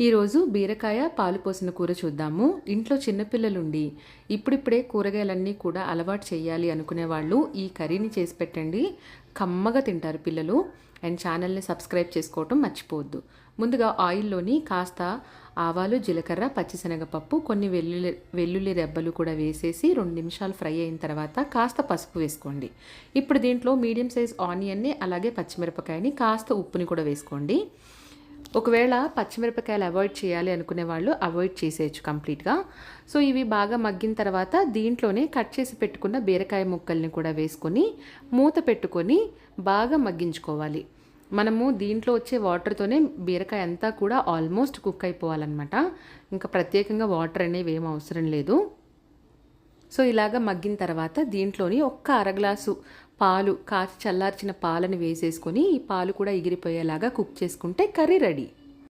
ఈరోజు బీరకాయ పాలు పోసిన కూర చూద్దాము. ఇంట్లో చిన్నపిల్లలుండి ఇప్పుడిప్పుడే కూరగాయలన్నీ కూడా అలవాటు చేయాలి అనుకునే వాళ్ళు ఈ కర్రీని చేసి పెట్టండి. కమ్మగా తింటారు పిల్లలు. అండ్ ఛానల్ని సబ్స్క్రైబ్ చేసుకోవటం మర్చిపోవద్దు. ముందుగా ఆయిల్లోని కాస్త ఆవాలు, జీలకర్ర, పచ్చిశనగపప్పు, కొన్ని వెల్లుల్లి రెబ్బలు కూడా వేసేసి 2 నిమిషాలు ఫ్రై అయిన తర్వాత కాస్త పసుపు వేసుకోండి. ఇప్పుడు దీంట్లో మీడియం సైజ్ ఆనియన్ని, అలాగే పచ్చిమిరపకాయని, కాస్త ఉప్పుని కూడా వేసుకోండి. ఒకవేళ పచ్చిమిరపకాయలు అవాయిడ్ చేయాలి అనుకునే వాళ్ళు అవాయిడ్ చేసేయచ్చు కంప్లీట్గా. సో ఇవి బాగా మగ్గిన తర్వాత దీంట్లోనే కట్ చేసి పెట్టుకున్న బీరకాయ ముక్కల్ని కూడా వేసుకొని మూత పెట్టుకొని బాగా మగ్గించుకోవాలి. మనము దీంట్లో వచ్చే వాటర్తోనే బీరకాయ అంతా కూడా ఆల్మోస్ట్ కుక్ అయిపోవాలన్నమాట. ఇంకా ప్రత్యేకంగా వాటర్ అనేవి ఏం అవసరం లేదు. సో ఇలాగ మగ్గిన తర్వాత దీంట్లోని ఒక్క అరగ్లాసు పాలు, కాచి చల్లార్చిన పాలని వేసేసుకొని ఈ పాలు కూడా ఎగిరిపోయేలాగా కుక్ చేసుకుంటే కర్రీ రెడీ.